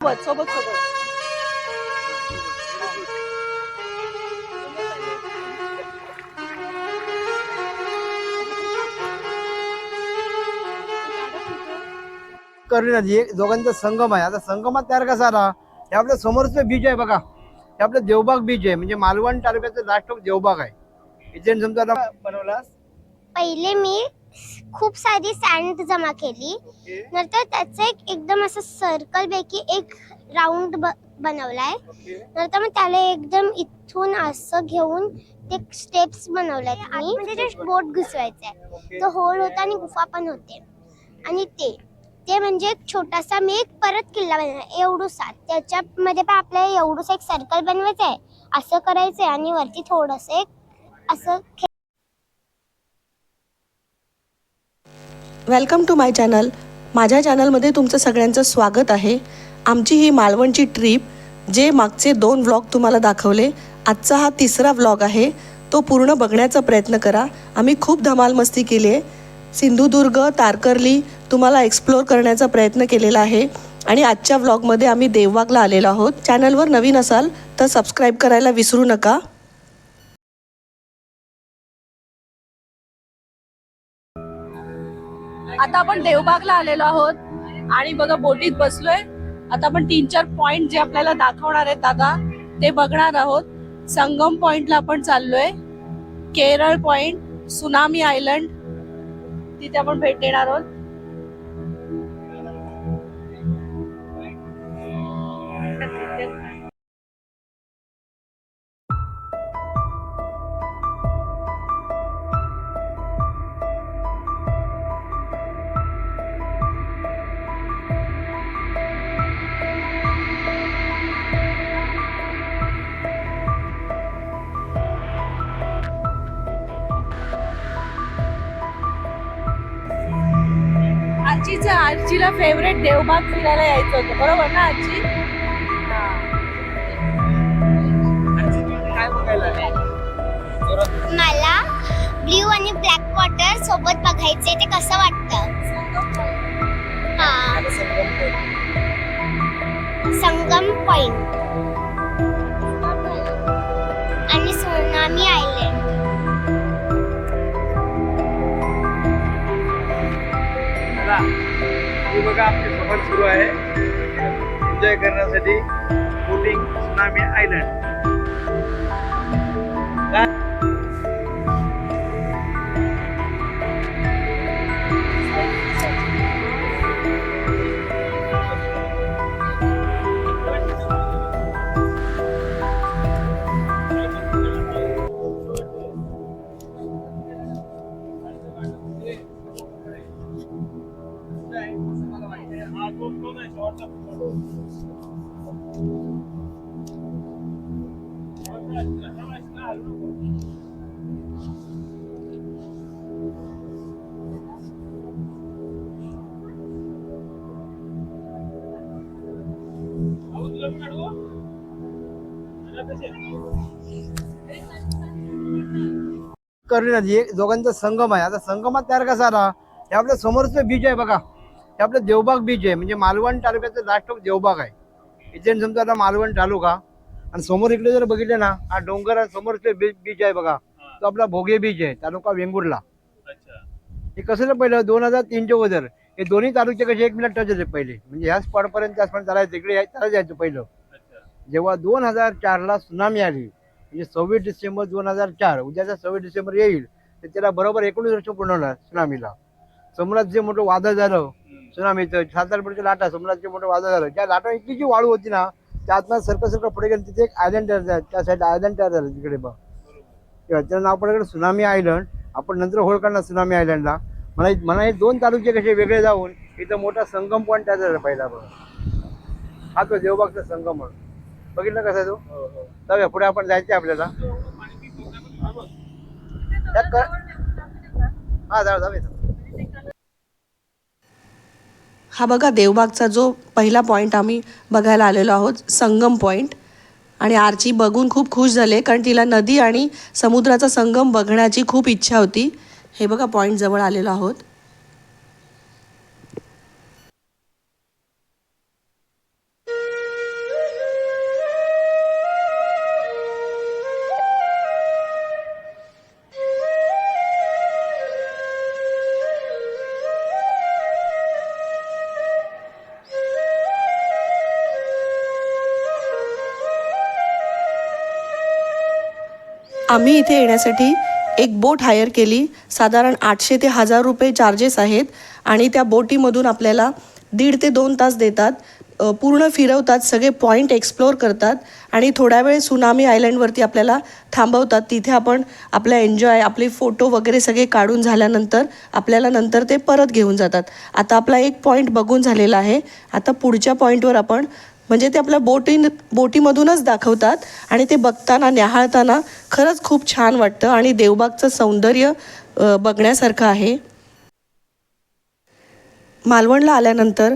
सोबत सोबत करणी नदी एक दोघांचा संगम आहे. आता संगमात तयार कसा आला, हे आपल्या समोरचं बीच आहे बघा, हे आपलं देवबाग बीच आहे. म्हणजे मालवण तालुक्याचं लास्ट देवबाग आहे. इथे समजा आता बनवला पहिले मी खूप सारी सँड जमा केली, नंतर त्याचं एकदम असं सर्कल पैकी एक राऊंड बनवलाय. नंतर मग त्याला एकदम इथून असं घेऊन ते स्टेप्स बनवल्यात मी, म्हणजे ते बोट घुसवायचंय. तो होल होता आणि गुफा पण होते. आणि ते म्हणजे एक छोटासा मी एक परत किल्ला बनवला एवढूसा. त्याच्यामध्ये पण आपल्याला एवढूसा एक सर्कल बनवायचं आहे, असं करायचंय आणि वरती थोडस एक असं. Welcome to my channel. माझ्या चॅनलमध्ये तुमचं सगळ्यांचं स्वागत आहे. आमची ही मालवणची ट्रिप, जे मागचे 2 व्लॉग तुम्हाला दाखवले, आजचा हा 3रा व्लॉग आहे. तो पूर्ण बघण्याचा प्रयत्न करा. आम्ही खूप धमाल मस्ती केली आहे. सिंधुदुर्ग, तारकर्ली तुम्हाला एक्सप्लोर करण्याचा प्रयत्न केलेला आहे. आणि आजच्या व्लॉगमध्ये आम्ही देवबागला आलेलो आहोत. चॅनलवर नवीन असाल तर सबस्क्राईब करायला विसरू नका. आता आपण देवबागला आलेलो आहोत आणि बघा बोटीत बसलोय. आता आपण 3-4 पॉइंट जे आपल्याला दाखवणार आहेत दादा ते बघणार आहोत. संगम पॉइंटला आपण चाललोय, केरळ पॉइंट, सुनामी आयलंड, तिथे आपण भेट देणार आहोत. आजीला फेवरेट देवबाग फिरायला यायचं होतं, बरोबर ना आजी? काय बघायला मला ब्ल्यू आणि ब्लॅक वॉटर सोबत बघायचे, ते कसं वाटतं? हा, संगम पॉइंट आणि सुनामी आयलंड. बघा आपली सफर सुरू आहे एन्जॉय करण्यासाठी. Boating, tsunami island. करणी नदी एक दोघांचा संगम आहे. आता संगमात तयार कसा आला, हे आपल्या समोरचं बीच आहे बघा, हे आपलं देवबाग बीच आहे. म्हणजे मालवण तालुक्याचं लास्ट देवबाग आहे. इथे समजा आता मालवण तालुका आणि समोर इकडे जर बघितलं ना, हा डोंगर समोरचे बीच आहे बघा, तो आपला भोगे बीच आहे, तालुका वेंगुर्ला. हे कसं ना पहिलं 2003च्या वजर हे दोन्ही तालुके कसे एकमेकांना टच होते पहिले. म्हणजे ह्या स्पॉटपर्यंत त्याच चालायचं, इकडे त्याला जायचं पहिलं. जेव्हा 2004ला सुनामी आली, म्हणजे 26 डिसेंबर 2004, उद्याचा 26 डिसेंबर येईल, तर त्याला बरोबर 19 वर्ष पूर्ण होणार सुनामीला. समुद्रात जे मोठं वादळ झालं सुनामीचं, 7 लाटा, समुद्रात जे मोठं वादळ झालं, त्या लाटा इतकी जी वाळू होती ना, त्या आतमध्ये सरकं पुढे गेलं, तिथे एक आयलंड तयार झालं, त्या साईड आयलंड तयार झालं तिकडे बघ. त्याचं नाव पडलं सुनामी आयलंड. आपण नंतर होळ करणार सुनामी आयलंडला. मला हे 2 तालुके कसे वेगळे जाऊन इथं मोठा संगम पॉईंट तयार झाला पहिला बघ. हा तो देवबागचा संगम म्हणून बघितलं कसा तो. जाऊया पुढे, आपण जायचं आपल्याला. हा जाऊया. हा बघा देवबागचा जो पहिला पॉईंट आम्ही बघायला आलेलो आहोत, संगम पॉईंट. आणि आरची बघून खूप खुश झाले, कारण तिला नदी आणि समुद्राचा संगम बघण्याची खूप इच्छा होती. हे बघा पॉईंट जवळ आलेलो आहोत. आम्ही इथे येण्यासाठी एक बोट हायर केली. साधारण 800 ते 1000 रुपये चार्जेस आहेत आणि त्या बोटीमधून आपल्याला 1.5 ते 2 तास देतात. पूर्ण फिरवतात, सगळे पॉईंट एक्सप्लोअर करतात आणि थोडा वेळ सुनामी आयलंडवरती आपल्याला थांबवतात. तिथे आपण आपला एन्जॉय, आपले फोटो वगैरे सगळे काढून झाल्यानंतर आपल्याला नंतर ते परत घेऊन जातात. आता आपला एक पॉईंट बघून झालेला आहे. आता पुढच्या पॉईंटवर आपण म्हणजे ते आपल्या बोटीमधूनच दाखवतात आणि ते बघताना न्याहाळताना खरंच खूप छान वाटतं आणि देवबागचं सौंदर्य बघण्यासारखं आहे. मालवणला आल्यानंतर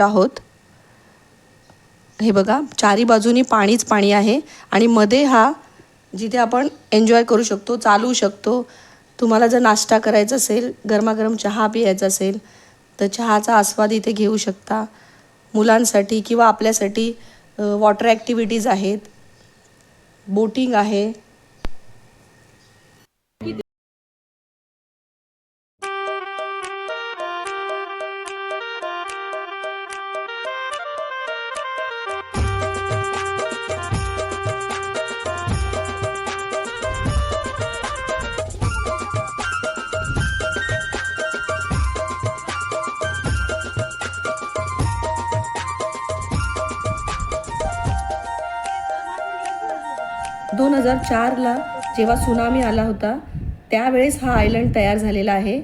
आहोत. हे बघा, चारी बाजूनी पाणीच पाणी आहे आणि मध्ये हा जिथे आपण एन्जॉय करू शकतो, चालू शकतो. तुम्हाला जर नाश्ता करायचा असेल, गरमागरम चहा प्यायचा असेल तर चहाचा आस्वाद इथे घेऊ शकता. मुलांसाठी किंवा आपल्यासाठी वॉटर ॲक्टिव्हिटीज आहेत, बोटिंग आहे. दोन 2004ला जेव्हा सुनामी आला होता त्यावेळेस हा आयलंड तयार झालेला आहे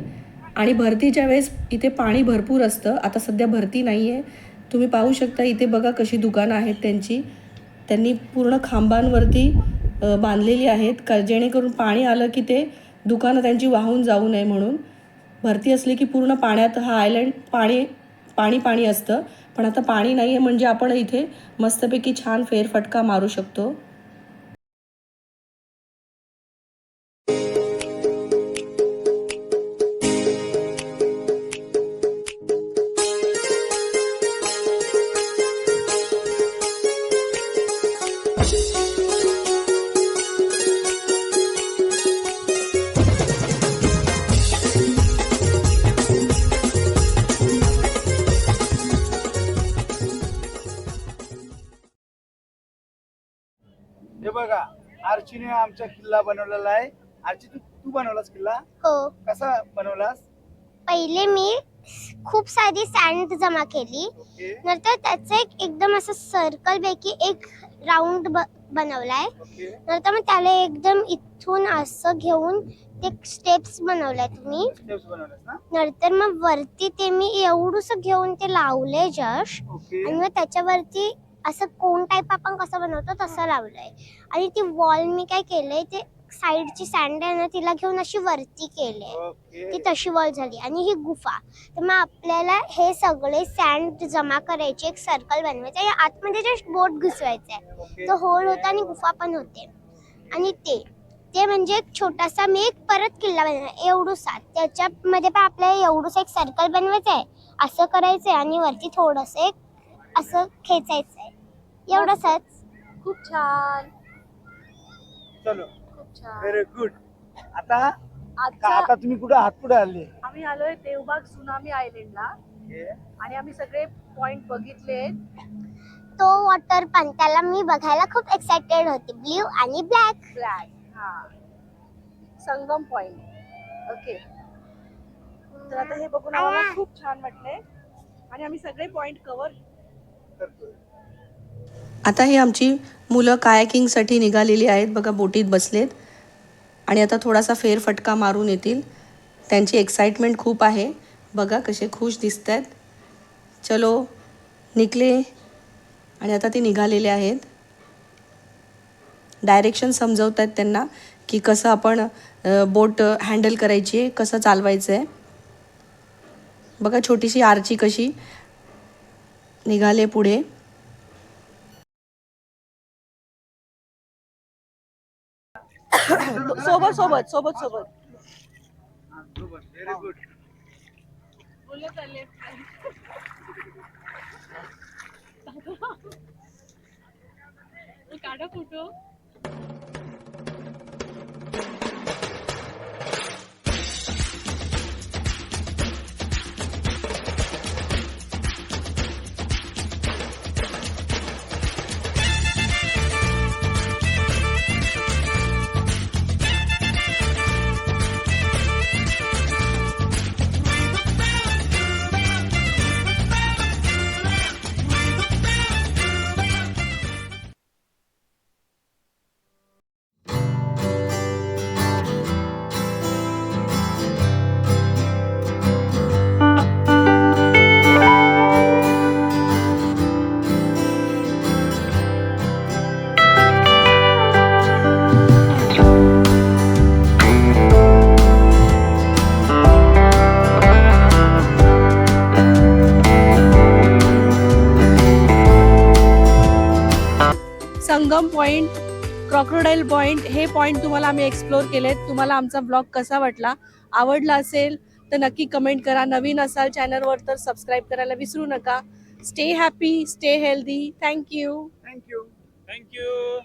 आणि भरतीच्या वेळेस इथे पाणी भरपूर असतं. आता सध्या भरती नाही आहे. तुम्ही पाहू शकता इथे बघा कशी दुकानं आहेत त्यांनी पूर्ण खांबांवरती बांधलेली आहेत जेणेकरून पाणी आलं की ते दुकानं त्यांची वाहून जाऊ नये म्हणून. भरती असली की पूर्ण पाण्यात हा आयलंड पाणी असतं. पण आता पाणी नाही आहे म्हणजे आपण इथे मस्तपैकी छान फेरफटका मारू शकतो. हे बघा, आर्चीने आमचा किल्ला बनवलेला आहे आरची तू बनवलास किल्ला हो. कसा बनवलास? पहिले मी खूप सारी सँड जमा केली. ओके नंतर त्याचं एकदम असं सर्कल पैकी एक राऊंड बनवलाय. ओके नंतर मग त्याला एकदम इथून असं घेऊन ते स्टेप्स बनवल्यात मी. स्टेप्स बनवलास ना? नंतर मग वरती ते मी एवढंसं घेऊन ते लावलंय जस्ट. ओके आणि मग त्याच्यावरती असं कोन टाईप आपण कसं बनवतो तसं लावलंय. आणि ती वॉल मी काय केलंय ते साईडची सँड आहे ना तिला घेऊन अशी वरती केले. ओके ती तशी वॉल झाली आणि ही गुफा. तर मग आपल्याला हे सगळे सँड जमा करायचे एक सर्कल बनवायचं आणि आतमध्ये जस्ट बोट घुसवायचं आहे. ओके तो होल होता आणि गुफा पण होते. आणि ते म्हणजे एक छोटासा मी एक परत किल्ला बनवला एवढूसा. त्याच्यामध्ये पण आपल्याला एवढूसा एक सर्कल बनवायचं आहे. असं करायचंय आणि वरती थोडंसं एक असं खेचायचंय. एवढंच. खूप छान. चलो खूप छान. Very good. आता आजचा आता तुम्ही कुठे आहात? कुठे आले? आम्ही आलोय देवबाग सुनामी आयलंडला आणि आम्ही सगळे पॉइंट बघितले. तो वॉटर पण त्याला मी बघायला खूप एक्साइटेड होते. ब्ल्यू आणि ब्लॅक. ब्लॅक हा संगम पॉइंट. ओके तर आता हे बघून आम्हाला खूप छान वाटलंय आणि आम्ही सगळे पॉइंट कव्हर करतोय. आता ही आमची मुलं कायाकिंगसाठी निघालेली आहेत बघा, बोटीत बसलेत आणि आता थोडासा फेरफटका मारून येतील. त्यांची एक्साइटमेंट खूप आहे. बघा कसे खुश दिसत आहेत. चलो निघले आणि आता ते निघालेले आहेत. डायरेक्शन समजवत आहेत त्यांना की कसं आपण बोट हँडल करायची आहे, कसं चालवायचं आहे. बघा छोटीशी आरची कशी निघाले पुढे. सोबत सोबत सोबत सोबत व्हेरी गुड. बोलत आले. काढा फोटो. संगम पॉइंट, क्रॉकोडाईल पॉइंट हे पॉइंट तुम्हाला आम्ही एक्सप्लोर केलेत. तुम्हाला आमचा ब्लॉग कसा वाटला? आवडला असेल तर नक्की कमेंट करा. नवीन असाल चॅनलवर तर सबस्क्राईब करायला विसरू नका. Stay happy, stay healthy. Thank you. Thank you.